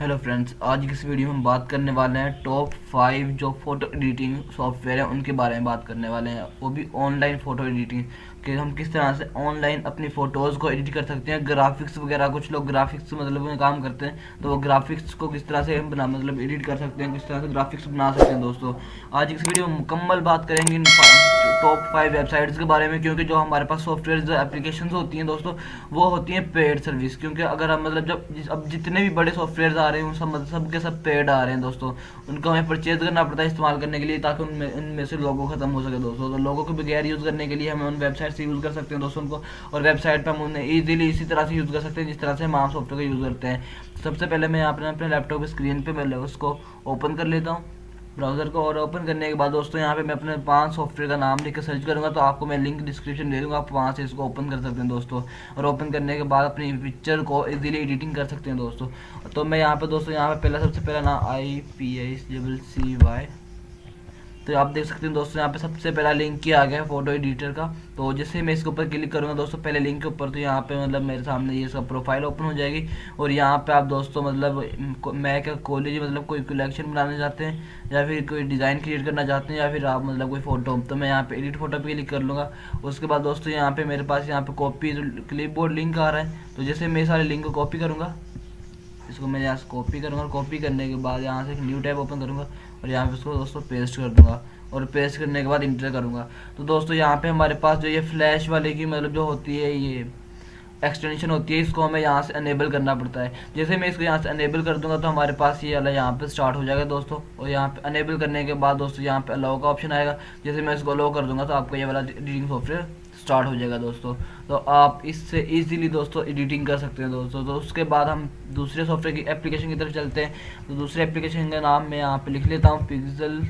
Hello friends, आज की इस वीडियो में हम बात करने वाले हैं टॉप 5 जो फ़ोटो एडिटिंग सॉफ्टवेयर हैं उनके बारे में बात करने वाले हैं, वो भी ऑनलाइन फ़ोटो एडिटिंग कि हम किस तरह से ऑनलाइन अपनी फ़ोटोज़ को एडिट कर सकते हैं। ग्राफिक्स वगैरह, कुछ लोग ग्राफिक्स मतलब में काम करते हैं, तो वो ग्राफिक्स को किस तरह से हम बना मतलब एडिट कर सकते हैं, किस तरह से ग्राफिक्स बना सकते हैं। दोस्तों, आज की इस वीडियो में मुकम्मल बात करेंगे इन टॉप 5 वेबसाइट्स के बारे में, क्योंकि जो हमारे पास सॉफ्टवेयर जो एप्लीकेशन होती हैं दोस्तों, वो होती हैं पेड सर्विस। क्योंकि अगर हम मतलब अब जितने भी बड़े सॉफ्टवेयर आ रहे हैं सब मतलब सब के सब पेड आ रहे हैं दोस्तों, उनको हमें परचेज करना पड़ता है इस्तेमाल करने के लिए, ताकि उनमें से लोगो खत्म हो सके दोस्तों। तो लोगों के बगैर यूज़ करने के लिए हमें उन वेबसाइट से यूज़ कर सकते हैं दोस्तों उनको, और वेबसाइट पर हम उन्हें ईजिली इसी तरह से यूज़ कर सकते हैं जिस तरह से हम आम सॉफ्टवेयर का यूज़ करते हैं। सबसे पहले मैं यहाँ पर अपने लैपटॉप की स्क्रीन पर मैं उसको ओपन कर लेता हूँ ब्राउज़र को, और ओपन करने के बाद दोस्तों यहाँ पे मैं अपने 5 सॉफ्टवेयर का नाम लिख के सर्च करूँगा, तो आपको मैं लिंक डिस्क्रिप्शन दे दूँगा, आप वहाँ से इसको ओपन कर सकते हैं दोस्तों। और ओपन करने के बाद अपनी पिक्चर को इजीली एडिटिंग कर सकते हैं दोस्तों। तो मैं यहाँ पे दोस्तों यहाँ पे सबसे पहला नाम IPICY, तो आप देख सकते हैं दोस्तों यहाँ पे सबसे पहला लिंक ही आ गया है फोटो एडिटर का। तो जैसे मैं इसके ऊपर क्लिक करूँगा दोस्तों पहले लिंक के ऊपर, तो यहाँ पे मतलब मेरे सामने ये सब प्रोफाइल ओपन हो जाएगी। और यहाँ पे आप दोस्तों मतलब मैं क्या कॉलेज मतलब कोई कलेक्शन बनाना चाहते हैं, या फिर कोई डिज़ाइन क्रिएट करना चाहते हैं, या फिर आप मतलब कोई फ़ोटो, तो मैं यहाँ पे एडिट फोटो पे क्लिक कर लूँगा। उसके बाद दोस्तों यहाँ पे मेरे पास यहाँ पे कॉपी क्लिपबोर्ड लिंक आ रहा है, तो जैसे मैं सारे लिंक को कॉपी करूँगा, इसको मैं यहाँ से कॉपी करूँगा, और कॉपी करने के बाद यहाँ से एक न्यू टैब ओपन करूँगा, और यहाँ पे उसको दोस्तों पेस्ट कर दूँगा, और पेस्ट करने के बाद इंटर करूँगा। तो दोस्तों यहाँ पे हमारे पास जो ये फ्लैश वाले की मतलब जो होती है ये एक्सटेंशन होती है, इसको हमें यहाँ से अनेबल करना पड़ता है। जैसे मैं इसको यहाँ से अनेबल कर दूंगा तो हमारे पास ये वाला यहाँ पे स्टार्ट हो जाएगा दोस्तों। और यहाँ पे अनेबल करने के बाद दोस्तों यहाँ पे अलाउ का ऑप्शन आएगा, जैसे मैं इसको अलाउ कर दूंगा तो आपका ये वाला एडिटिंग सॉफ्टवेयर स्टार्ट हो जाएगा दोस्तों। तो आप इससे इजीली दोस्तों एडिटिंग कर सकते हैं दोस्तों। तो उसके बाद हम दूसरे सॉफ्टवेयर की एप्लीकेशन की तरफ चलते हैं। तो दूसरे एप्लीकेशन का नाम मैं यहाँ पे लिख लेता हूँ, पिक्सल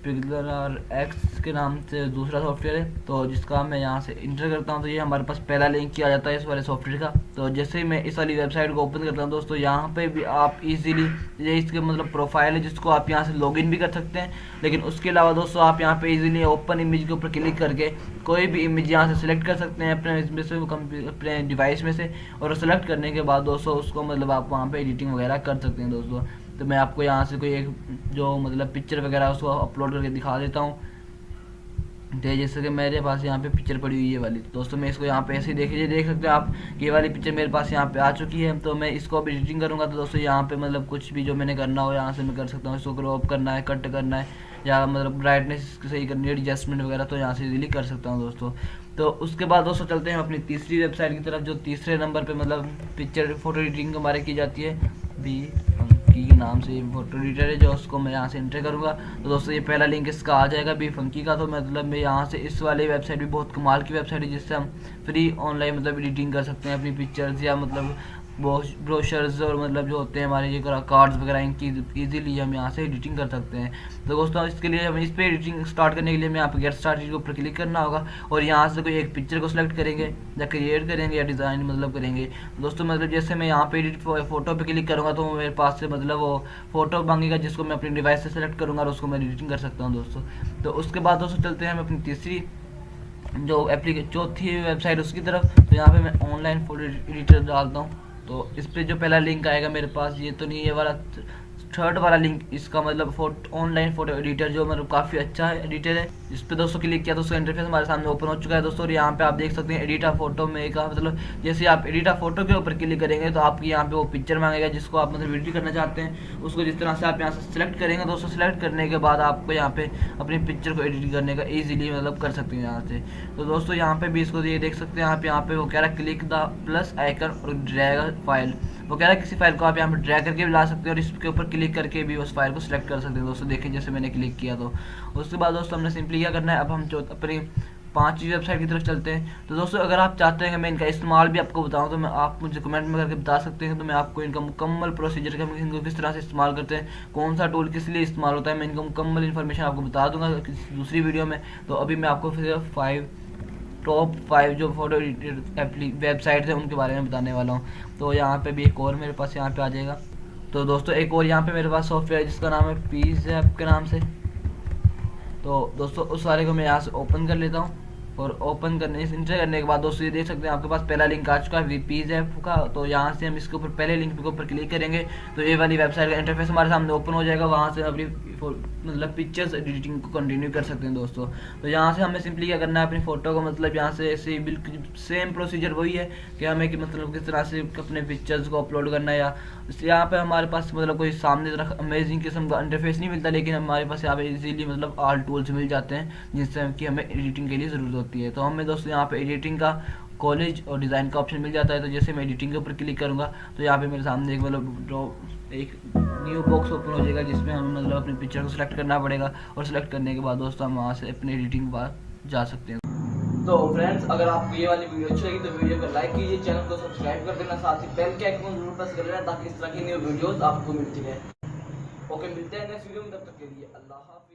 और एक्स के नाम से दूसरा सॉफ्टवेयर है, तो जिसका मैं यहाँ से इंटर करता हूँ तो ये हमारे पास पहला लिंक किया जाता है इस वाले सॉफ्टवेयर का। तो जैसे ही मैं इस वाली वेबसाइट को ओपन करता हूँ दोस्तों, यहाँ पे भी आप इजीली ये इसके मतलब प्रोफाइल है जिसको आप यहाँ से लॉगिन भी कर सकते हैं। लेकिन उसके अलावा दोस्तों आप यहाँ पे इजीली ओपन इमेज के ऊपर क्लिक करके कोई भी इमेज यहाँ से सिलेक्ट कर सकते हैं अपने इसमें से, अपने डिवाइस में से, और सेलेक्ट करने के बाद दोस्तों उसको मतलब आप वहाँ पे एडिटिंग वगैरह कर सकते हैं दोस्तों। तो मैं आपको यहाँ से कोई एक जो मतलब पिक्चर वगैरह उसको अपलोड करके दिखा देता हूँ। तो जैसे कि मेरे पास यहाँ पे पिक्चर पड़ी हुई है वाली, तो दोस्तों मैं इसको यहाँ पे ऐसे ही देख सकते हैं आप, ये वाली पिक्चर मेरे पास यहाँ पे आ चुकी है। तो मैं इसको अब एडिटिंग करूँगा, तो दोस्तों यहाँ पे मतलब कुछ भी जो मैंने करना हो यहाँ से मैं कर सकता हूँ। इसको क्रॉप करना है, कट करना है, या मतलब ब्राइटनेस सही करनी है, एडजस्टमेंट वगैरह, तो यहाँ से इजीली कर सकता हूँ दोस्तों। तो उसके बाद दोस्तों चलते हैं अपनी तीसरी वेबसाइट की तरफ, जो तीसरे नंबर पे मतलब पिक्चर फोटो एडिटिंग हमारे की जाती है, बी फंकी के नाम से फोटो एडिटर है, जो उसको मैं यहाँ से एंटर करूँगा। तो दोस्तों ये पहला लिंक इसका आ जाएगा बी फंकी का। तो मतलब मैं यहाँ से इस वाली वेबसाइट भी बहुत कमाल की वेबसाइट है, जिससे हम फ्री ऑनलाइन मतलब एडिटिंग कर सकते हैं अपनी पिक्चर्स, या मतलब ब्रोशर्स और मतलब जो होते हैं हमारे ये कार्ड्स वगैरह, इनकी इजीली हम यहाँ से एडिटिंग कर सकते हैं। तो दोस्तों इसके लिए हम इस पर एडिटिंग स्टार्ट करने के लिए हमें यहाँ पे गेट स्टार्टेड के ऊपर क्लिक करना होगा, और यहाँ से कोई एक पिक्चर को सिलेक्ट करेंगे, या क्रिएट करेंगे, या डिज़ाइन मतलब करेंगे। तो दोस्तों मतलब जैसे मैं यहाँ पे एडिट फोटो पे क्लिक करूँगा तो मेरे पास से मतलब वो फोटो मांगेगा, जिसको मैं अपनी डिवाइस से सेलेक्ट करूँगा, और उसको मैं एडिटिंग कर सकता हूँ दोस्तों। तो उसके बाद दोस्तों चलते हैं हम अपनी तीसरी जो चौथी वेबसाइट उसकी तरफ। तो यहाँ पे मैं ऑनलाइन फोटो एडिटर डालता हूँ। तो इस पर जो पहला लिंक आएगा मेरे पास, ये तो नहीं, ये वाला थर्ड वाला लिंक, इसका मतलब ऑनलाइन फोटो एडिटर जो मतलब काफ़ी अच्छा है एडिटर है। इस पर दोस्तों क्लिक किया तो उसका इंटरफेस हमारे सामने ओपन हो चुका है दोस्तों। और यहाँ पे आप देख सकते हैं एडिट आ फोटो में का मतलब जैसे आप एडिट आ फोटो के ऊपर क्लिक करेंगे तो आपकी यहाँ पे वो पिक्चर मांगेगा जिसको आप मतलब एडिट करना चाहते हैं। उसको जिस तरह से आप यहाँ से सिलेक्ट करेंगे दोस्तों, सिलेक्ट करने के बाद आपको यहाँ पे अपनी पिक्चर को एडिट करने का ईजिली मतलब कर सकते हैं यहाँ से। तो दोस्तों यहाँ पे भी इसको ये देख सकते हैं आप, यहाँ पे वो कह रहा है क्लिक द प्लस आइकन और ड्रैग फाइल, वो कह रहा है किसी फाइल को आप यहाँ पे ड्रैग करके भी ला सकते हैं, और इसके ऊपर क्लिक करके भी उस फाइल को सिलेक्ट कर सकते हैं दोस्तों। देखें जैसे मैंने क्लिक किया, तो उसके बाद दोस्तों हमने सिंपली क्या करना है, अब हम अपनी 5वीं वेबसाइट की तरफ चलते हैं। तो दोस्तों अगर आप चाहते हैं कि मैं इनका इस्तेमाल भी आपको बताऊं, तो मैं आप मुझे कमेंट में करके बता सकते हैं, तो मैं आपको इनका मुकम्मल प्रोसीजर का इनको किस तरह से इस्तेमाल करते हैं, कौन सा टूल किस लिए इस्तेमाल होता है, मैं इनका मुकम्मल इन्फॉर्मेशन आपको बता दूंगा दूसरी वीडियो में। तो अभी मैं आपको फिर टॉप 5 जो फोटो वेबसाइट्स हैं उनके बारे में बताने वाला हूँ। तो यहाँ पे भी एक और मेरे पास यहाँ पे आ जाएगा। तो दोस्तों एक और यहाँ पे मेरे पास सॉफ्टवेयर है जिसका नाम है पीज़ ऐप के नाम से। तो दोस्तों उस वाले को मैं यहाँ से ओपन कर लेता हूँ। और ओपन करने इंटर करने के बाद दोस्तों ये देख सकते हैं आपके पास पहला लिंक आ चुका है वीपीज ऐप का। तो यहाँ से हम इसके ऊपर पहले लिंक के ऊपर क्लिक करेंगे तो ये वाली वेबसाइट का इंटरफेस हमारे सामने ओपन हो जाएगा। वहाँ से अपनी मतलब पिक्चर्स एडिटिंग को कंटिन्यू कर सकते हैं दोस्तों। तो यहाँ से हमें सिंपली क्या करना है, अपनी फ़ोटो को मतलब यहाँ से ऐसे बिल्कुल सेम प्रोसीजर वही है कि हमें कि मतलब किस तरह से अपने पिक्चर्स को अपलोड करना है। या यहाँ पे हमारे पास मतलब कोई सामने तरह अमेजिंग किस्म का इंटरफेस नहीं मिलता, लेकिन हमारे पास यहाँ पे इजीली मतलब ऑल टूल्स मिल जाते हैं जिससे कि हमें एडिटिंग के लिए ज़रूरत होती है। तो हमें दोस्तों यहाँ पे एडिटिंग का कॉलेज और डिज़ाइन का ऑप्शन मिल जाता है। तो जैसे मैं एडिटिंग के ऊपर क्लिक करूँगा तो यहाँ पे मेरे सामने एक मतलब एक न्यू बॉक्स ओपन हो जाएगा जिसमें हमें मतलब अपनी पिक्चर को सिलेक्ट करना पड़ेगा और सिलेक्ट करने के बाद दोस्तों हम वहाँ से अपनी एडिटिंग के बाद जा सकते हैं। तो फ्रेंड्स, अगर आपको ये वाली वीडियो अच्छी लगी तो वीडियो को लाइक कीजिए, चैनल को सब्सक्राइब कर देना, साथ ही बेल के आइकन को जरूर प्रेस कर लेना ताकि इस तरह की न्यू वीडियोस आपको मिलती रहे। ओके, मिलते हैं नेक्स्ट वीडियो में, तब तक के लिए अल्लाह हाफ़िज़।